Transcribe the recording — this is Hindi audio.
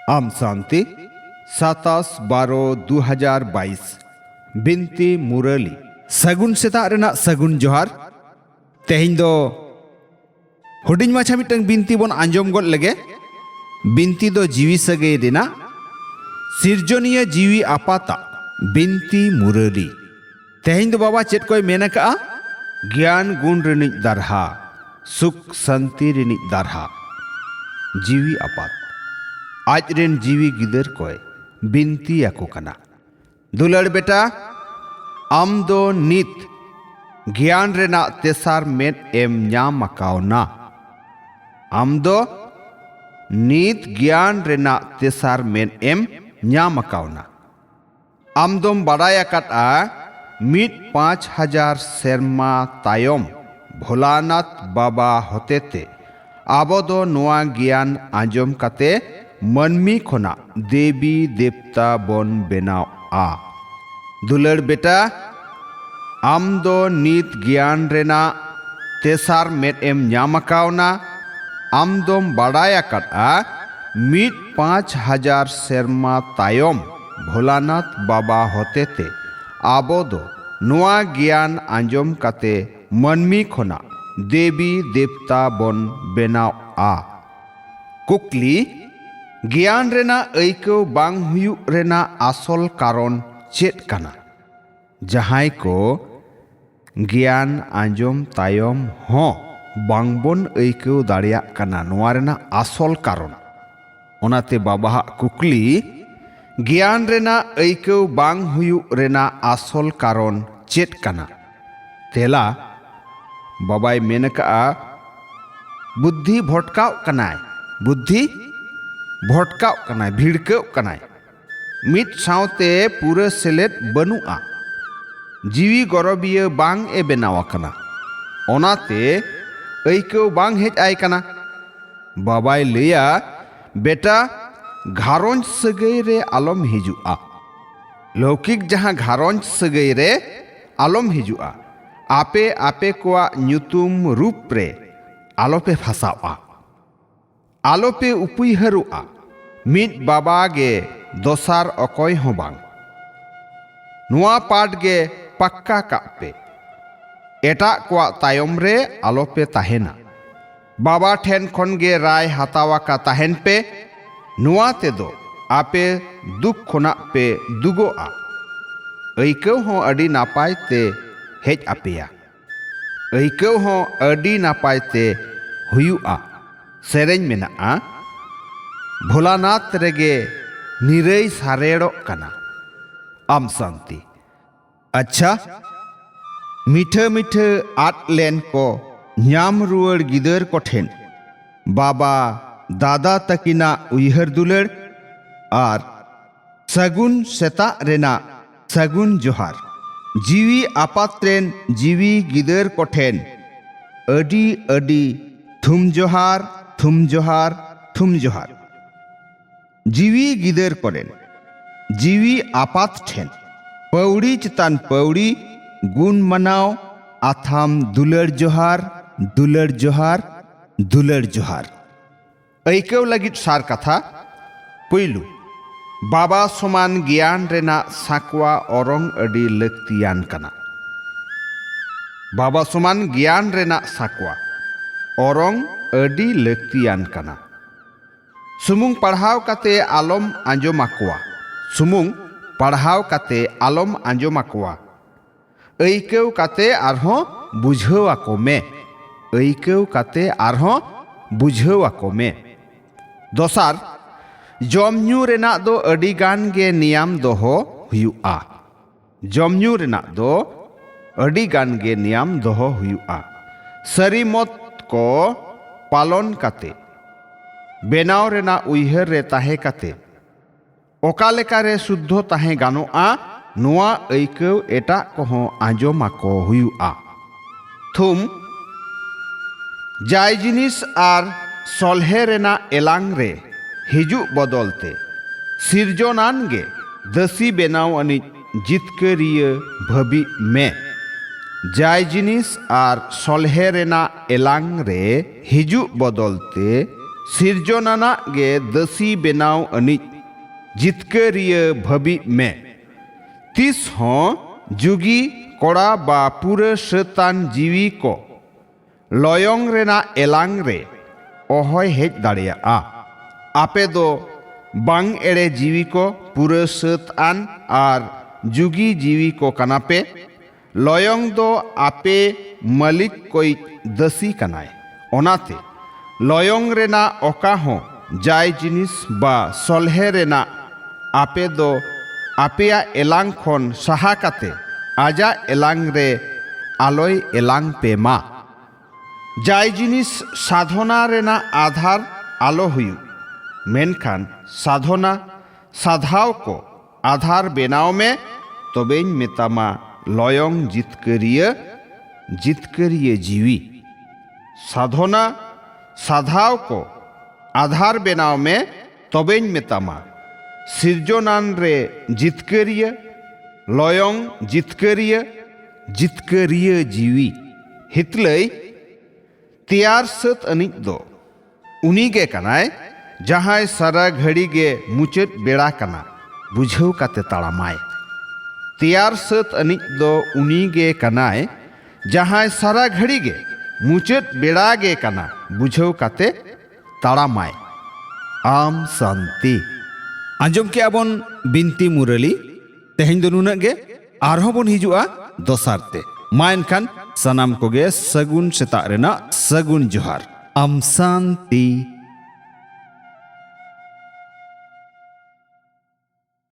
आम शांति 27/12/2022 बिनती मुरली सगुन सेता रेना सगुन जोहार तेहिं दो हुडिंग माछा मिटंग बिनती बोन आंजोम गोद लगे बिनती दो जीवी सगे रेना सिरजोनिया जीवी आपाता बिनती मुरली तेहिं दो बाबा चेत कोई मेना का ज्ञान गुण रिनिज दारहा सुख शांति रिनिज दारहा जीवी आपात आज रेन जीवी गिदर कोय बिनती आको कना दुलड़ बेटा आम दो नित ज्ञान रेना तेसार मेद एम ᱧᱟᱢ आकावना आम दो नित ज्ञान रेना तेसार मेद एम ᱧᱟᱢ आकावना आम दोम बाडाय आकाता 5,000 सेरमा तायम भोलानाथ बाबा होतेते आबो दो नोआ ज्ञान आंजोम काते मनमी खोना देवी देवता बन बेनाव आ दुलड़ बेटा आम दो नित ज्ञान रेना तेसार मेद एम ᱧᱟᱢ आकावना आम दोम बाडाय आकाता 5,000 सेरमा तायम भोलानाथ बाबा होतेते आबो दो नोआ ज्ञान आंजोम काते मनमी खोना देवी देवता बन बेनाव आ कुकली ज्ञान रेना ऐको बांग हुयु रेना आसल कारण चेत काना जहाय को ज्ञान आंजोम तायम हो बांगबन ऐको दाड़िया काना नोआ रेना आसल कारण ओनाते बाबा कुकली ज्ञान रेना ऐको बांग हुयु रेना आसल कारण चेत काना तेला बाबाय मेनका बुद्धि भटकाव कनाय बुद्धि भटकाव कनाय भिड़काव कनाय मित सावते पूरा सेलेद बनुआ जीवी गरबिया बांग ए बेनावा कना ओनाते ऐको बांग हेज आय कना बाबाय लैया बेटा घारोंज सगै रे आलम हिजुआ लौकिक जहां घारोंज सगै रे आलम हिजुआ आपे आपे कोआ ᱧᱩᱛᱩᱢ रूप रे आलोपे फसावा आलोपे उपुयहरुआ मित बाबा गे दोसार अकय हो बांग नुआ पाट गे पक्का कापे एटा कोआ तायम रे आलोपे ताहेना बाबा ठेन खन गे राय हातावा का ताहेन पे नुआ ते दो आपे दुख खोना पे दुगोआ ऐको हो अडी नापाय ते हेज आपेया ऐको हो अडी नापाय ते हुयुआ सेरेñ मेनाआ भोलानाथ रेगे निरई सारेड़ो कना आम शांति अच्छा मीठे मीठे आट लेन को ᱧᱟᱢ रुआड़ गिदर को ठेन बाबा दादा तकिना उयहर दुलड़ आर सगुन सेता रेना सगुन जोहार जीवी आपात्रेन जीवी गिदर को ठेन अडी अडी थुम जोहार थुम जोहार थुम जोहार जीवी गिदर कोरेन जीवी आपात ठेन पौड़ी चितान पौड़ी गुण मनाव आथाम दुलड़ जोहार दुलड़ जोहार दुलड़ जोहार ऐको लगित सार कथा पुइलु बाबा समान ज्ञान रेना साकवा औरंग अडी लक्तियान कना बाबा समान ज्ञान रेना साकवा औरंग अडी लक्तियान कना सुमुंग पढ़ाव काते आलम आंजोमाकवा सुमुंग पढ़ाव काते आलम आंजोमाकवा ऐको काते आरहों बुझावाको मे ऐको काते आरहों बुझावाको मे दोसार जमन्यू रेना दो अडी गान गे नियम दोहो हुयुआ जमन्यू रेना दो अडी गान गे नियम दोहो हुयुआ सरी मत को पालन काते बेनाव रेना उयहर रे ताहे काते ओका लेका रे शुद्धो ताहे गानोआ नोआ ऐको एटा कोहो आंजोमाको हुयुआ थुम जाय जिनिस आर सलहे रेना एलांग रे हिजु बदलते सिरजोनान गे दसी बेनाव अनि जितकरिय भबी में जाय जिनिस आर सलहे रेना एलांग रे हिजु बदलते सिरजोनानाग गे दसी बेनाव अनिज जितकरिया भाबी में तीस हों जुगी कोड़ा बा पूरे शतान जीवी को लयंग रेना एलांग रे ओहय हेज दाड़ेयाआ आपे दो बांग एड़े जीवी को पूरे शतान आर जुगी जीवी को कनापे लयंग दो आपे मालिक कोई दसी कनाय ओनाते लयंग रेना ओका हों जाय जिनिस बा सलहे रेना आपे दो आपेया एलांग खन साहा काते आजा एलांग रे आलोय एलांग पे मा जाय जिनिस साधना रेना आधार आलो हुयु मेनखान साधना साधाव को आधार बेनाव में तबेñ मेतामा लयंग जितकरिया जीवी साधना साधाव को आधार बेनाव में तबेñ मेतामा सिरजोनान रे जितकरिया लयंग जितकरिया जीवी हितलय तैयार सत अनिज दो उनीगे कनाय जहां सारा घड़ी गे मुचत बेड़ा कना बुझाव काते ताड़ामाय तैयार सत अनिज दो उनीगे कनाय जहां सारा घड़ी गे मुचत बेड़ा गे कना बुझाव काते ताड़ामाय आम शांति आंजम के आबन बिनती मुरली तेहेñ दो नुना गे आरहों बन हिजुआ दोसारते मा एनखान सनाम कोगे सगुन सेता रेना सगुन जोहार आम शांति।